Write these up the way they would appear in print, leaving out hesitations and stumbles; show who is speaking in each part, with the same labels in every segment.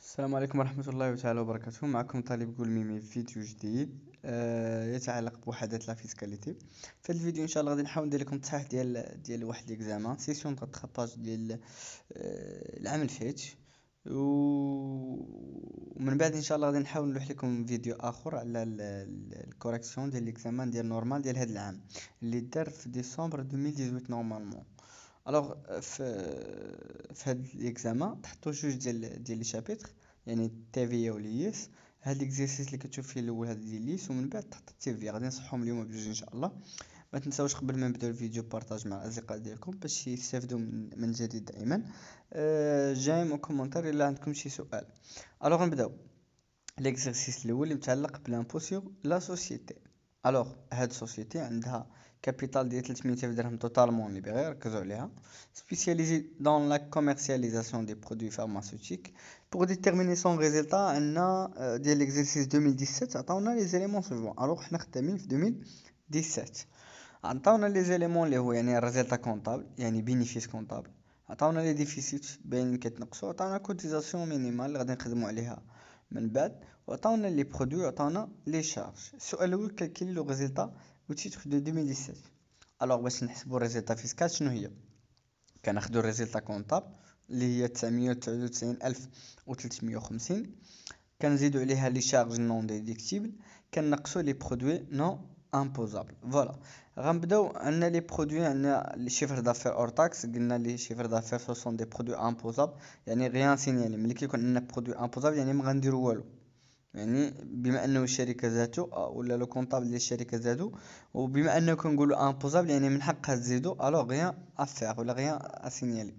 Speaker 1: السلام عليكم ورحمة الله تعالى وبركاته. معكم طالب قول ميمي في فيديو جديد يتعلق بوحدات لا فيسكاليتي. في هذا الفيديو ان شاء الله غادي نحاول ندير لكم تصحيح ديال واحد ليكزامان سيسيون د rattrapage ديال العام الفات ومن بعد ان شاء الله غادي نحاول نلوح لكم فيديو اخر على الكوريكسيون ديال ليكزامان ديال نورمال ديال هذا العام اللي دار في ديسمبر 2018 نورمالمون. الوغ في هاد ليكزامان تحطوا جوج ديال لي شابيتر، يعني تيفيا وليس. هاد ليكزيرسيس اللي كتشوف فيه الاول هذا ديال ليس، ومن بعد تحط التيفيا. غادي نصحهم اليوم بجوج ان شاء الله. ما تنساوش قبل ما نبداو الفيديو بارطاج مع الاصدقاء ديالكم باش يستافدوا من جديد دائما. جيم وكومونتير الا عندكم شي سؤال. الوغ نبداو. ليكزيرسيس الاول اللي متعلق بلامبو سور لا سوسيتي. الوغ هاد السوسيتي عندها كابيتال ديال 300,000 درهم توتالمون ليبري، ركزوا عليها. Spécialisé dans la commercialisation des produits pharmaceutiques. Pour déterminer son résultat, on a ديال l'exercice 2017 عطاونا les éléments suivants. alors حنا خدامين في 2017. عطاونا les éléments اللي هو يعني الريزلتا كونطابل، يعني بينيفيس كونطابل. عطاونا لي ديفيسيت باين كيتنقصوا، عطاونا كوتيزاسيون مينيمال اللي غادي نخدموا عليها من بعد، وعطاونا لي برودوي وعطاونا لي شارج. السؤال الاول كالكيلي لو ريزلتا او تيتر دو 2017. الوغ باش نحسبوا الريزلتا فيسكال شنو هي؟ كناخدو الريزلتا كونطابل اللي هي 999,350، كنزيدو عليها لي شارج نون ديديكتيبل، كنقصو لي برودوي نون امبوزابل. فوالا غنبداو. عندنا لي برودوي، عندنا لي شيفر دافير اور تاكس. قلنا لي شيفر دافير سو سون دي برودوي امبوزابل، يعني غيان سينيالي. ملي كيكون عندنا برودوي امبوزابل يعني ما غنديرو والو، يعني بما انه الشركه ذاتو ولا لو كونطابل ديال الشركه زادو، وبما انه كنقولوا امبوزابل يعني من حقها تزيدو. الوغ غيان افير ولا غيان اسينيالي.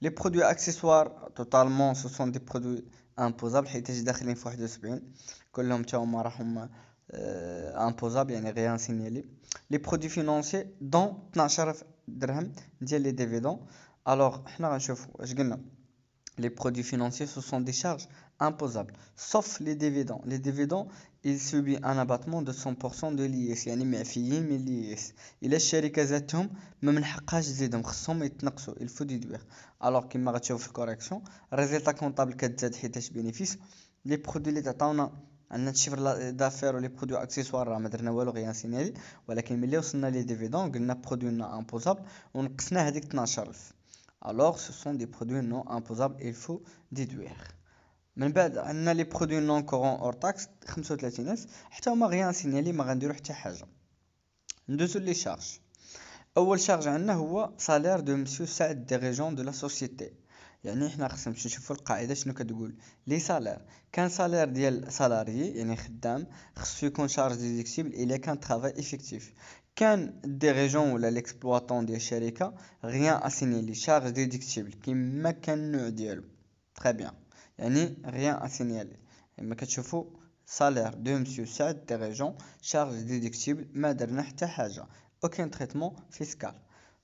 Speaker 1: لي برودوي اكسسوار توتالمون سو سون دي برودوي امبوزابل، حيت داخلين في 71 كلهم تا هما راهم امبوزابل يعني غيان سينيالي. لي برودوي فينونسي دون 12,000 درهم ديال لي ديفيدون. الوغ حنا غنشوفوا اش قلنا. Les produits financiers, ce sont des charges imposables, sauf les dividendes. Les dividendes, ils subissent un abattement de 100% de l'IS، يعني معفيين من الIS. إلا الشركة ذاتهم ما من حقهاش تزيدهم، خصهم يتنقصوا، il faut déduire. alors كيما غتشوف في الكوريكسيون الريزلتا كونطابل كتزاد حيتاش بينيفيس. لي برودوي اللي تعطاونا عندنا الشيفر دافير ولي برودوي اكسيسوار راه ما درنا والو غير سينالي، ولكن ملي وصلنا لي ديفيدون قلنا برودوي امبوزابل ونقصنا هذيك 12,000. alors ce sont des produits non imposables et il faut déduire. من بعد عندنا لي برودوي نون كورون اور تاكس 35,000، حتى هما غيان سينيالي ما غنديرو حتى حاجه. ندوزو لي شارج. اول شارج عندنا هو سالير دو مسيو سعد ديريجون دو لا سوسيتي. يعني حنا خصنا باش نشوفوا القاعده شنو كتقول. لي سالير كان سالير ديال سالاريي يعني خدام خصو يكون شارج ديديكتيبل الا كان ترافاي افيكتيف. كان ديريجون ولا ليكسبلواتون ديال الشركه غيان اسيني لي شارج ديديكتيبل كيما كان النوع ديالو. تري بيان، يعني غيان اسينيالي. كما كتشوفوا سالير دو مسيو سعد ديريجون شارج ديديكتيبل ما درنا حتى حاجه، aucun traitement fiscal.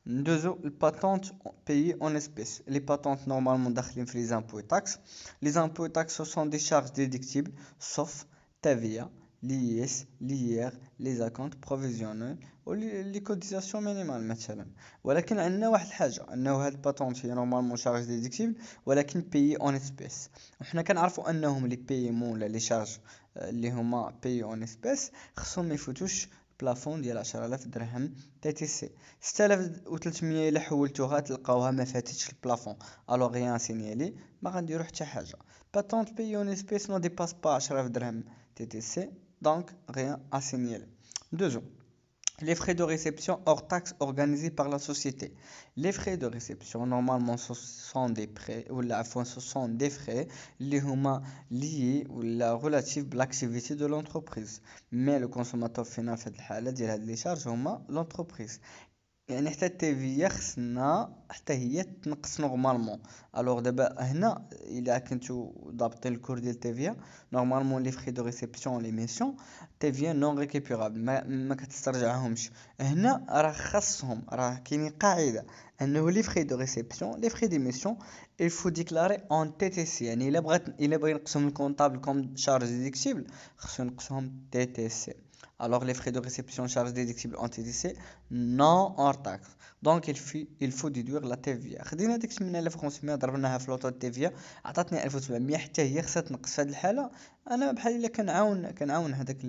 Speaker 1: ندوزو الباتونت payé en espèces. Les patentes normalement داخلين في les impôts et taxes. Les impôts et taxes ce sont des charges déductibles sauf TVA, l'IS, l'IR, les acomptes provisionnels و les cotisations minimales مثلا. ولكن عندنا واحد الحاجه انه هاد الباتونت هي نورمالمون شارج ديديكتيبل ولكن payé en espèces. وحنا كنعرفوا انهم لي بايمون ولا لي شارج اللي هما payé en espèces خصهم ما يفوتوش بلافون ديال 10,000 درهم تي تي سي. 6,300 الا حولتوها تلقاوها ما فاتتش البلافون، الوغ غيان سينيالي ما غنديرو حتى حاجه. باتونت بيون اسبيس نو ديباس با 10,000 درهم تي تي سي، دونك غيان اسينيالي. دوزو les frais de réception hors taxes organisés par la société. Les frais de réception, normalement, ce sont des frais, ou ce sont des frais liés ou relatifs à l'activité de l'entreprise. Mais le consommateur final fait les charges, l'entreprise. يعني حتى التيفيا خصنا حتى هي تنقص نورمالمون. الوغ دابا هنا الا كنتو ضابطين الكور ديال التيفيا نورمالمون لي فري دو ريسبسيون لي ميسيون تيفيا نون ريكيبيرابل ما كتسترجعهمش. هنا راه خاصهم، راه كاينين قاعده انه لي فري دو ريسبسيون لي فري دي ميسيون il faut déclarer en TTC. يعني الا بغى ينقصهم الكونطابل كوم شارج ديديكتيبل خصو ينقصهم TTC. Alors les frais de réception charges déductibles en TTC non hors taxe. دونك il faut déduire la TVA. خدينا داكشي من 1500 ضربناها في لوطو التيفيا عطاتني 1700 حتى هي خصها تنقص. في هذه الحالة انا بحال الا كنعاون هذاك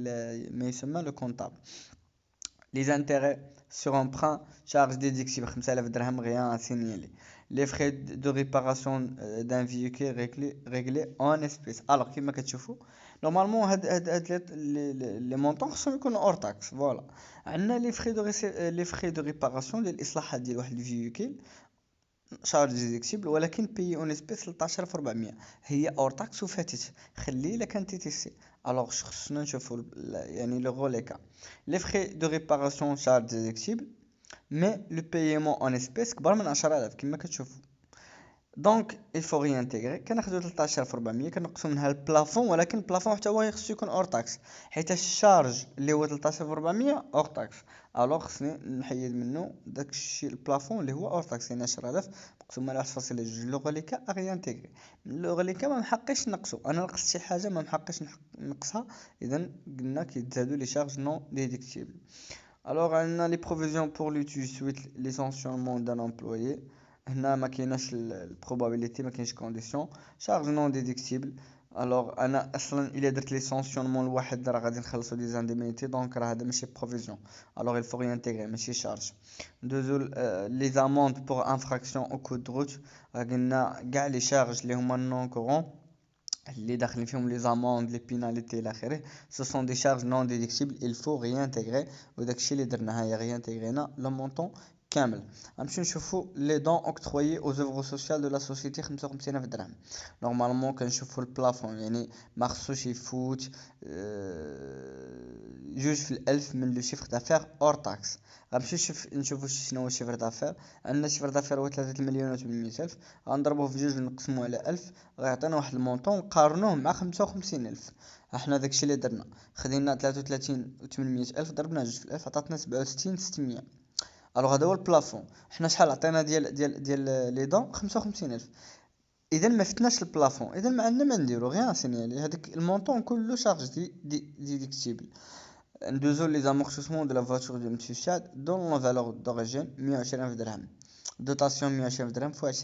Speaker 1: ما يسمى لو كونطابل. Les intérêts sur emprunt, charges déductibles 5000 dirhams, rien à signaler. Les frais de réparation d'un véhicule réglés en espèces. Alors, كما كتشوفوا normalement les montants خصهم يكونوا hors taxe. Voilà. عندنا les frais de réparation للإصلاحات ديال واحد الفيوكيل شارج ديدكتيبل ولكن بيي اون اسبيس 13400 هي اور تاكس وفاتت. خلي الا كان تي تي سي الوغ خصنا نشوفوا يعني لو غولي كا لي فري دو ريباراسيون شارج ديدكتيبل مي لو بايمون اون اسبيس كبر من 10000 كما كتشوفوا. دونك الفو ريانتيغري كناخدو 13400 كنقصو منها البلافون ولكن البلافون حتى هو خصو يكون اور تاكس حيت الشارج اللي هو 13400 اور تاكس. الوغ خصني نحيد منه داكشي البلافون اللي هو اور تاكس يعني 10000 مقسوم على 1.2. لو غاليكا ريانتيغري لو غاليكا ما محقيش نقصو. انا نقصت شي حاجه ما محقيش نقصها اذا قلنا كيتزادوا لي شارج نون ديدكتيبل. الوغ عندنا لي بروفيزيون بور لوتو سويت ليسونسيونمون دان امبلويي. هنا ما كايناش البروبابيليتي ما كاينش كونديسيون شارج نون ديدكتيبل. الوغ انا اصلا الا درت ليسونسيونمون لواحد راه غادي نخلصو دي زانديمينيتي دونك راه هذا ماشي بروفيزيون. الوغ الفو ريانتيغري ماشي شارج. ندوزو لي زاموند بور انفراكسيون او كود روت. قلنا كاع لي شارج اللي هما نون كورون اللي داخلين فيهم لي زاموند لي بيناليتي الى اخره سو سون دي شارج نون ديدكتيبل الفو ريانتيغري. وداكشي اللي درنا هي ريانتيغرينا لو مونطون كامل. غنمشيو نشوفو لي دون اوكترويي او زوفر سوسيال دو لا سوسيتي 55000 درهم. نورمالمون كنشوفو البلافون يعني ما خصوش يفوت جوج في الالف من لو شيفر دافير اور تاكس. غنمشيو نشوفو شنو هو الشيفر دافير. عندنا الشيفر دافير هو 3 مليون و 800 الف غنضربوه في جوج نقسموه على 1000 غيعطينا واحد المونطون نقارنوه مع 55000. احنا داكشي اللي درنا خدينا 33 و 800 الف ضربنا جوج في الالف عطاتنا 67 600. الوغ هذا هو البلافون. حنا شحال عطينا ديال لي دون 55000. اذا ما فتناش البلافون اذا ما عندنا ما نديرو غير سينيالي هذاك المونطون كله شارج ديدكتيبل. ندوزو لي زامورتيسمون دو لا فواتور دو مسيو سعد دون لا فالور دوريجين 120000 درهم. دوتاسيون 120000 درهم فوا 20%.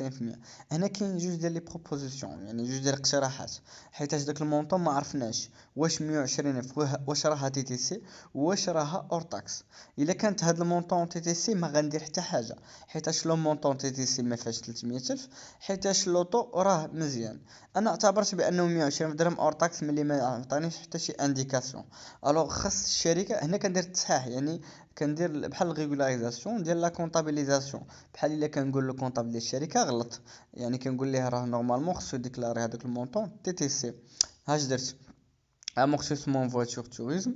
Speaker 1: هنا كاين جوج ديال لي بروبوزيسيون يعني جوج ديال الاقتراحات حيتاش داك المونطون ما عرفناش واش 120000 واش راها تي تي سي واش راها اور تاكس. الا كانت هاد المونطون تي تي سي ما غندير حتى حاجه حيتاش لو مونطون تي تي سي ما فيهاش 300000 حيتاش لوطو راه مزيان. انا اعتبرت بانه 120000 درهم اور تاكس ملي ما عطانيش حتى شي انديكاسيون. الوغ خاص الشركه هنا كندير التصحيح يعني كندير بحال الريغولاريزاسيون ديال لا كونطابيليزاسيون. بحال الا كنقول لو كونطابل ديال الشركه غلط يعني كنقول ليه راه نورمالمون خصو ديكلاري هذاك المونطون تي تي سي. هاش درت امورتيسمون فواتور توريزم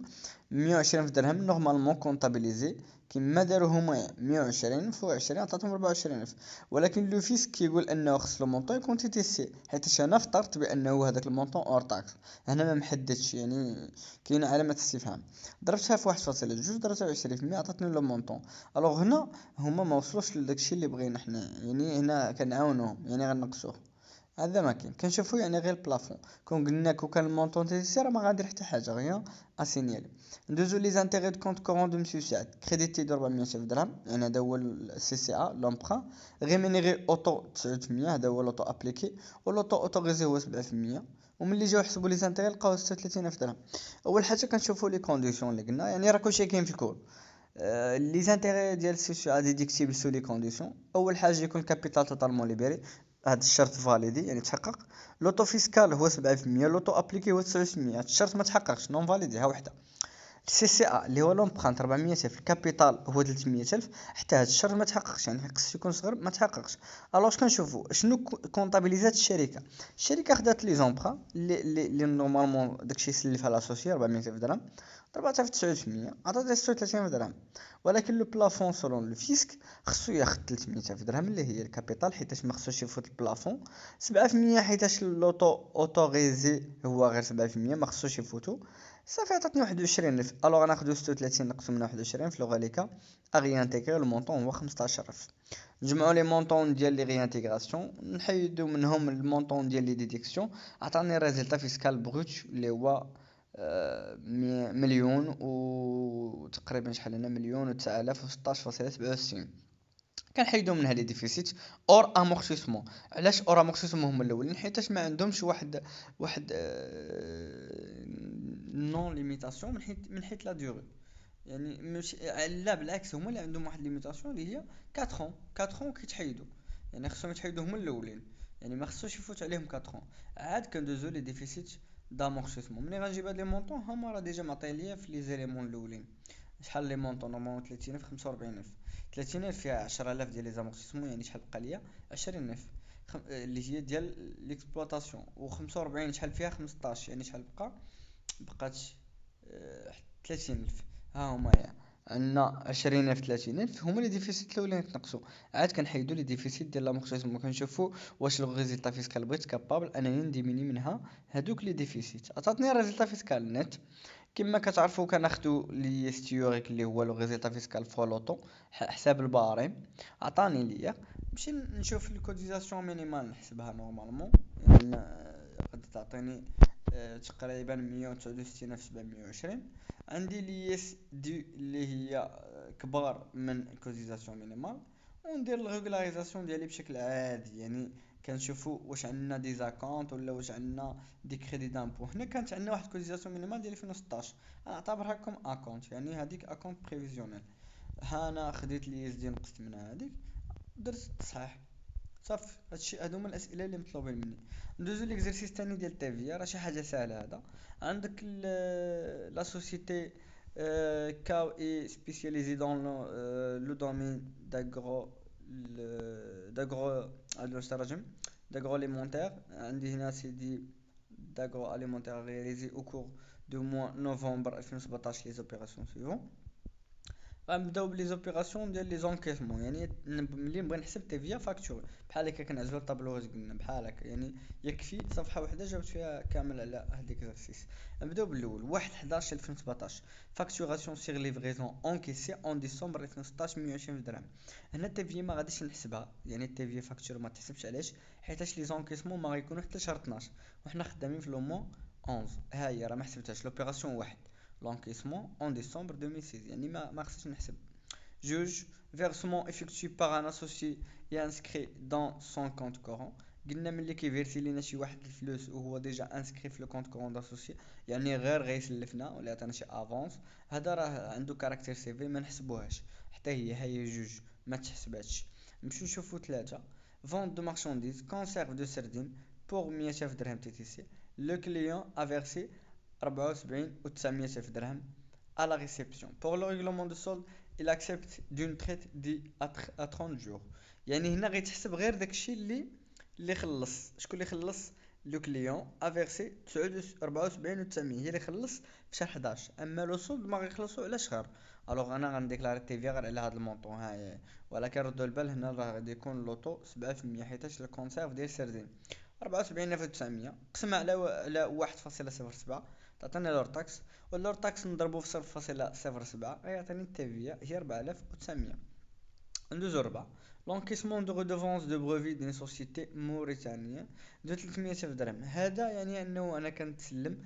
Speaker 1: 120000 درهم نورمالمون كونطابيليزي كيما داروا هما 120 فوق 20 عطاتهم 24000 ولكن لو فيسك كيقول انه خص لو مونطون يكون تي تي سي حيت انا فطرت بانه هذاك المونطون اور تاكس. هنا ما محددش يعني كاين علامه استفهام. ضربتها في 1.2 ضربتها في 20% عطاتني لو مونطون. الوغ هنا هما ما وصلوش لداكشي اللي بغينا حنا يعني هنا كنعاونوهم يعني غنقصوه. هذا ما كاين كنشوفو يعني غير البلافون كون قلنا كون كان المونطون تاع السير ما غادير حتى حاجه غير اسينيالي. ندوزو لي زانتيغي دو كونط كورون دو مسيو سعد كريديتي ب 400000 درهم يعني هذا هو السي سي ا لومبران. ريمينيغي اوتو 900 هذا هو لوطو ابليكي ولوطو اوتوريزي هو 7%. وملي جاو يحسبوا لي زانتيغي لقاو 36000 درهم. اول حاجه كنشوفوا لي كونديسيون اللي قلنا يعني راه كلشي كاين في الكود. لي زانتيغي ديال السي سي ا ديديكتيبل سو لي كونديسيون. اول حاجه يكون كابيتال توتالمون ليبري هذا الشرط فاليدي يعني تحقق. لوطو فيسكال هو 7%. لوطو ابليكي هو 900 هذا الشرط ما تحققش نون فاليدي ها وحده. السي سي ا اللي هو لومبرانت 400000 الكابيتال هو 300000 حتى هذا الشرط ما تحققش يعني خصو يكون صغير ما تحققش. الوغ كنشوفوا شنو كونطابيليزات الشركه خدات لي زومبرا اللي نورمالمون داكشي سلفها لاسوسي 400000 درهم ضربتها في 9% عطاتها 36000 درهم. ولكن لو بلافون سولون لو فيسك خصو ياخذ 300000 درهم اللي هي الكابيتال حيتاش ما خصوش يفوت البلافون 7% حيتاش لوطو اوتوريزي هو غير 7% ما خصوش يفوتو صافي عطاتني 21000. الوغ ناخدو 36 نقسم من 21 في لوغاليكا اغيانتيغري لو مونطون هو 15000. نجمعوا لي مونطون ديال لي ريانتيغراسيون نحيدو منهم المونطون ديال لي ديديكسيون عطاني ريزلتا فيسكال بروت اللي هو مليون وتقريبا شحال هنا مليون وتسعة آلاف وستاش فاصلة سبعة وستين. كنحيدو منها لي ديفيسيت اور امورتيسمون. علاش اور امورتيسمون هما الاولين؟ حيتاش ما عندهمش واحد نون ليميتاسيون من حيث لا ديوري. يعني مش، لا بالعكس، هما اللي عندهم واحد ليميتاسيون اللي هي 4 ans كيتحيدوا. يعني خصهم يتحيدوا هما الاولين، يعني ما خصوش يفوت عليهم 4 ans. عاد كندوزو لي ديفيسيت دامورتيسمون. ملي غنجيب هاد لي مونطون هما راه ديجا معطيين ليا في لي زيليمون الاولين. شحال لي مونطون؟ نورمالمون 30000 45000. 30000 فيها 10000 ديال لي زامورتيسمون، يعني شحال بقى ليا؟ 20000 اللي هي ديال ليكسبلوطاسيون. و 45 شحال فيها؟ 15، يعني شحال بقى؟ بقات 30000. ها هما يا عندنا 20000 30000 هما لي ديفيسيت الاولين تنقصوا. عاد كنحيدوا لي ديفيسيت ديال لامورتيسمون، كنشوفوا واش لو ريزولتا فيسكال بغيت كابابل انني نديميني منها هادوك لي ديفيسيت. عطاتني ريزولتا فيسكال نت. كما كتعرفوا كناخدو لي هيستوريك اللي هو لو ريزولتا فيسكال فوا لوطو، حساب الباريم. عطاني ليا نمشي نشوف الكوتيزاسيون مينيمال نحسبها نورمالمون. يعني غادي تعطيني تقريبا 169720. عندي لي اس دي اللي هي كبار من كوتيزاسيون مينيمال. وندير الريغولاريزاسيون ديالي بشكل عادي، يعني كنشوفوا واش عندنا دي زاكونط ولا واش عندنا دي كريدي دامبو. هنا كانت عندنا واحد كوتيزاسيون مينيمال ديال 2016، اعتبرها كوم اكونت، يعني هذيك اكونت بريفيزيونيل. ها انا خديت لي اس دي نقصت منها هذيك، درت التصحيح صافي. هادشي هادو هما الاسئله اللي مطلوبين مني. ندوزو ليكزرسيس الثاني ديال تافيا، راه شي حاجه ساهله هذا. عندك لا سوسيتي كاو اي سبيسياليزي دون لو دومين داغرو الترجم داغرو اليمونتير. عندي هنا سيدي داغرو اليمونتير رياليزي او كور دو موا نوفمبر 2017 لي زوبيراسيون سويفون. غنبداو بلي زوبيراسيون ديال لي زونكيسمون، يعني ملي نبغي نحسب تي فيا فاكتور بحال هكا كنعزلو الطابلو واش قلنا بحال هكا، يعني يكفي صفحه واحده جاوبت فيها كامل على هاد ليكزارسيس. نبداو بالاول 1 11 2017 فاكتوراسيون سيغ ليفريزون اونكيسي اون ديسمبر 2016 120 درهم. هنا التي في ما غاديش نحسبها، يعني التي في فاكتور ما تحسبش. علاش؟ حيتاش لي زونكيسمون ما غيكونوا حتى شهر 12 وحنا خدامين في لو مون 11. ها هي راه ما حسبتهاش لوبيراسيون واحد l'encaissement en décembre 2016، يعني ما خصنيش نحسب. جوج versement effectué par un associé et inscrit dans son compte courant. قلنا ملي كيفيرسي لينا شي واحد الفلوس وهو ديجا انسكري في لو كونت كورون داسوسي، يعني غير غيسلفنا ولا عطانا شي افونس، هذا راه عنده كاركتير سيفي ما نحسبوهاش حتى هي جوج ما تحسباتش. نمشيو نشوفو ثلاثة vente de marchandises conserve de sardines pour 100000 درهم تي تي سي. لو كليون ا فيرسي 74 و900 ألف درهم à la réception. Pour le règlement de solde, il accepte d'une traite دي à 30 jours. يعني هنا غيتحسب غير داكشي اللي خلص. شكون اللي خلص؟ لو كليون ا فيرسي 74 و900، هي اللي خلص في شهر 11. اما لو سولد ما غيخلصوا على شهر. الوغ انا غنديكلاري تي في غير على هذا المونطون ها. ولكن ردوا البال هنا راه غادي يكون لوطو 7% حيتاش الكونسيرف ديال سردين 74900 قسمها على 1.07 تعطيني لور تاكس. واللور تاكس نضربو في 0.07 غيعطيني التيفيا هي 4900. ندوزو ربعة لونكيسمون دو ريدوفونس دو بروفي دين سوسيتي موريتانيا دو 300000 درهم. هذا يعني انه انا كنتسلم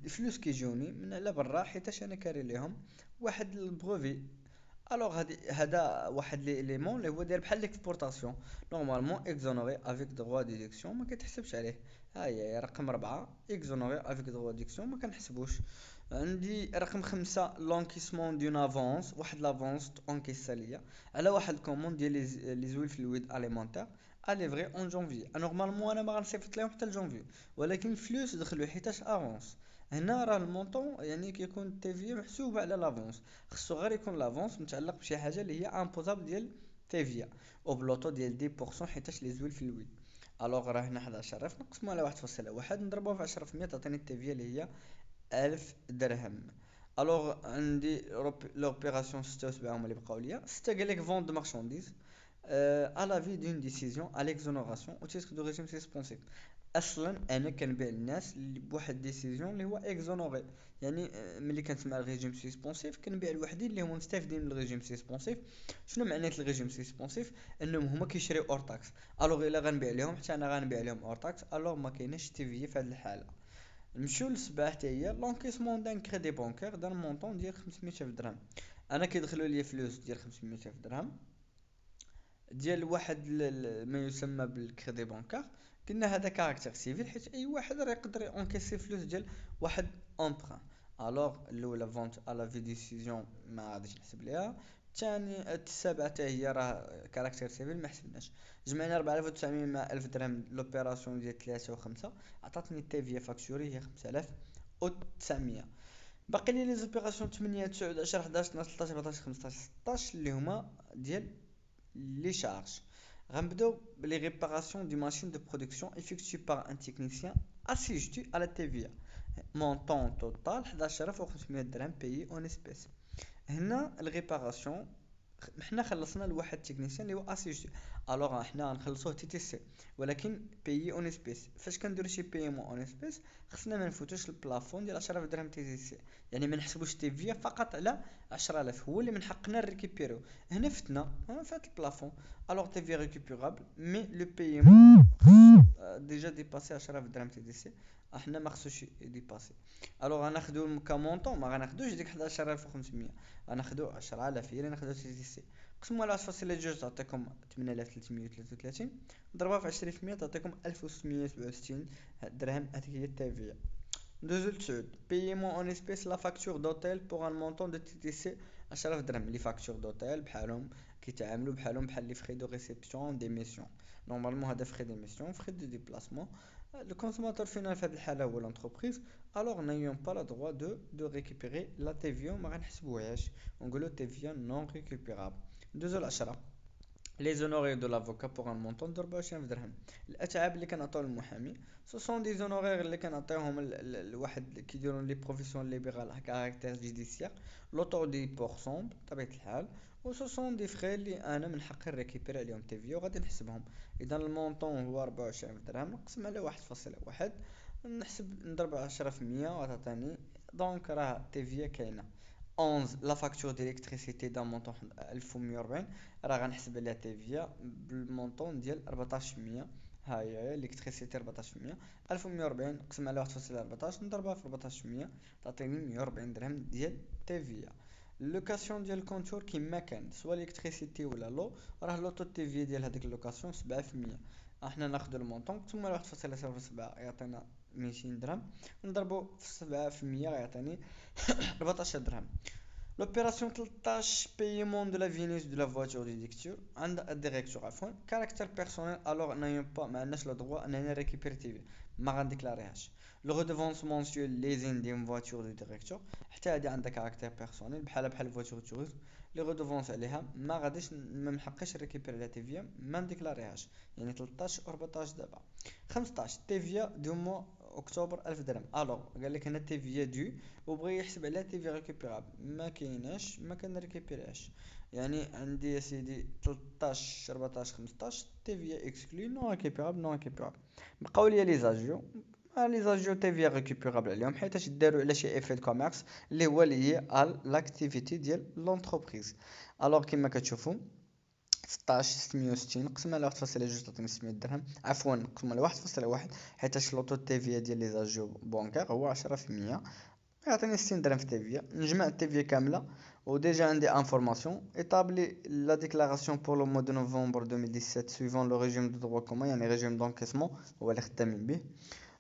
Speaker 1: فلوس كيجوني من على برا حيتاش انا كاري ليهم واحد البروفي. الوغ هذا واحد ليليمون اللي هو داير بحال ليكسبورطاسيون، نورمالمون اكزونوري افيك دروا ديدكسيون ما كتحسبش عليه. ها هي رقم 4 اكزونوري افيك دروا ديدكسيون ما كنحسبوش. عندي رقم 5 لونكيسمون دون افونس، واحد لافونس اونكيسا ليا على واحد الكوموند ديال لي زويل فلويد اليمونتير ا ليفري اون جونفي. نورمالمون انا ما غنصيفط لهم حتى لجونفي، ولكن الفلوس دخلوا حيتاش افونس. هنا راه المونطون يعني كيكون التيفي محسوب على لافونس، خصو غير يكون لافونس متعلق بشي حاجه اللي هي امبوزابل ديال تيفيا او بلوطو ديال 10% حيتاش لي زويل في الويل. الوغ راه هنا 11000 نقسمو على 1.1 نضربوه في 10% تعطيني التيفيا اللي هي 1000 درهم. الوغ عندي لوبيراسيون 76 هما اللي بقاو ليا. 6 قالك فوند دو مارشانديز à l'avis d'une décision à l'exonération au titre de régime suspensiف. اصلا انا كنبيع الناس اللي بواحد ديسيزيون اللي هو اكزونوري، يعني ملي كنسمع الريجيم سسبونسيف كنبيع الوحدين اللي هما مستافدين من الريجيم سسبونسيف. شنو معنات الريجيم سسبونسيف؟ انهم هما كيشريو اور تاكس، الوغ الا غنبيع لهم حتى انا غنبيع لهم اور تاكس، الوغ ما كايناش تي في في هذه الحاله. نمشيو للسبعة حتى هي لونكيسمون دان كريدي بونكير دان مونطون ديال 500 الف درهم. انا كيدخلوا لي فلوس ديال 500 الف درهم ديال واحد ما يسمى بالكريدي بانكار. قلنا هذا كاركتر سيفيل حيت اي واحد راه يقدر انكاسي فلوس ديال واحد امبران. الوغ الاولى فونت على في ديسيزيون ما غاديش نحسب ليها. الثاني السابعه حتى هي راه كاركتر سيفيل ما حسبناش. جمعنا 4900 مع 1000 درهم لوبيراسيون ديال 3 و5 عطاتني تي في فاكتوري هي 5900. باقي لي زوبيراسيون 8 9 10 11 12 13 14 15 16 اللي هما ديال les charges. غنبداو بلي ريباراسيون دي ماشين دو برودكسيون effectuées par un technicien assujetti à la TVA. montant total 11500 درهم payé en espèces. هنا الريباراسيون حنا خلصنا لواحد تكنيسيان اللي هو اسيجي. الوغ حنا غنخلصوه تي تي سي ولكن بيي اون اسبيس. فاش كنديرو شي بايمون اون اسبيس خصنا ما نفوتوش البلافون ديال 10000 درهم تي تي سي. يعني ما نحسبوش تي في فقط على 10000 هو اللي من حقنا نريكيبيرو. هنا فتنا فات البلافون. الوغ تي في ريكيبيرابل مي لو بايمون ديجا ديباسي 10000 درهم تي تي سي. احنا ما خصوش ديباسي. الوغ غناخدو كمونطون ما غناخدوش ديك 11500 غناخدو 10000 هي اللي ناخدو تي تي سي. قسموها على 1.2 تعطيكم 8333 ضربها في 20% تعطيكم 1667 درهم. هذيك هي التيفيا. ندوزو لتسعود بايمون اون اسبيس لا فاكتور دوتيل بوغ ان مونطون دو تي تي سي 10000 درهم. لي فاكتور دوتيل بحالهم كيتعاملوا بحالهم بحال لي فري دو ريسبسيون دي ميسيون. نورمالمون هذا فري دي ميسيون فري دو ديبلاسمون. لو كونسوماتور فينال في هذه الحاله هو لونتربريز. الوغ نايون با لا دروا دو ريكوبيري لا تيفيا ما غنحسبوهاش ونقولو تيفيا نون ريكوبيرابل. دوزو العشرة لي زونوري دو لافوكا بوغ ان مونطون دو 24000 درهم. الاتعاب اللي كنعطيو للمحامي سو سون دي زونورير اللي كنعطيوهم لواحد اللي كيديروا لي بروفيسيون ليبرال كاركتير جوديسيير لوطور دي بورسون بطبيعه الحال. و سو سون دي فري اللي انا من حقي نريكيبيري عليهم تيفيا وغادي نحسبهم. اذا المونطون هو 24000 درهم نقسم على 1.1 نحسب نضرب 10% وتعطيني دونك راه تيفيا كاينه 11. لا فاكتور ديليكتريسيتي دا مونطون 1140 راه غنحسب عليها تيفيا بالمونطون ديال 14%. ها هي الكتريسيتي 14% 1140 نقسم على 1.14 نضربها في 14% تعطيني 140 درهم ديال تيفيا. اللوكاسيون ديال الكونتور كيما كان سوا الكتريسيتي ولا لو راه لوطو تيفيا ديال هذيك اللوكاسيون 7%. احنا ناخذ المونطون نقسمو على 1.07 يعطينا 200 درهم نضربو في 7% غيعطيني 14 درهم. L'opération 13 paiement de la Vénus de la voiture de lecture عند الديريكتور عفوا كاركتر بيرسونيل. الوغ نايون با ما عندناش لو دروا اننا ريكيبيري تيفي ما غنديكلاريهاش. لو ريدوفونس مونسيول ليزين ديال فواتور دو ديريكتور حتى هادي عندها كاركتر بيرسونيل بحال فواتور توريزم. لي ريدوفونس عليها ما غاديش ما محقيش ريكيبيري على تيفيا ما نديكلاريهاش. يعني 13 و 14 دابا 15 تيفيا دو مو اكتوبر 1000 درهم. الوغ قال لك هنا تيفيا دو وبغى يحسب عليها تيفي ريكوبيرابل ما كايناش ما كنريكوبيريهاش. يعني عندي يا سيدي 13 14 15 تيفي اكسكلو نون ريكوبيرابل نون ريكوبيرابل. بقاو لي لي زاجيو تيفي ريكوبيرابل عليهم حيتاش داروا على شي افي دو كوميرس اللي هو لي على لاكتيفيتي ديال لونتربريز. الوغ كيما كتشوفوا 16 660 نقسم على 1.2 تعطيني 600 درهم عفوا نقسم على 1.1 حيتاش لوطو تيفي ديال لي زاجيو بونكار هو 10% يعطيني 60 درهم في تيفيا. نجمع التيفيا كامله وديجا عندي انفورماسيون ايطابلي لا ديكلاراسيون بور لو موا دو نوفمبر 2017 سويفون لو ريجيم دو دروا كومون يعني ريجيم دونكيسمون هو اللي خدامين به.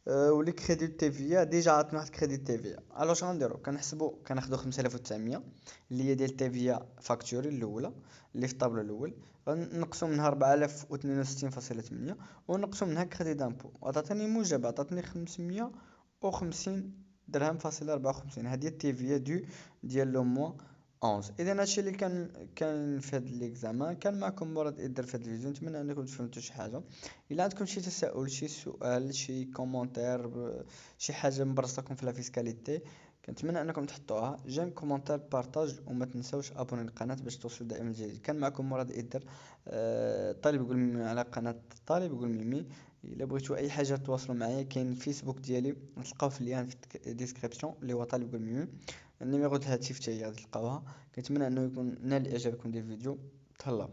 Speaker 1: ولي كريدي تيفيا ديجا عطنا واحد كريدي تيفيا. الو اش غنديرو كنحسبو كناخدو 5900 اللي هي ديال تيفيا فاكتوري الاولى اللي في الطابلو الاول غنقصو منها 4062.8 ونقصو منها كريدي دامبو عطاتني موجب عطاتني 550 درهم فاصلة 54. هذه التيفيا ديال لو موا 11. اذا هادشي اللي كان في هذا ليكزامان كان معكم مراد ادر في هذا الفيديو. نتمنى انكم فهمتوا شي حاجه. الا عندكم شي تساؤل شي سؤال شي كومونتير شي حاجه مبرصلكم في لا فيسكاليتي كنتمنى انكم تحطوها جيم كومونتير بارطاج وما تنساوش ابوني القناه باش توصلوا دائما الجديد. كان معكم مراد ادر طالب يقول ميمي على قناه طالب يقول ميمي. الا بغيتوا اي حاجه تواصلوا معايا كاين الفيسبوك ديالي تلقاو في اللين في الديسكريبسيون اللي هو طالب يقول ميمي. النيميرو د الهاتف حتى هي غادي تلقاوها. كنتمنى انه يكون نال اعجابكم ديال الفيديو. تهلاو.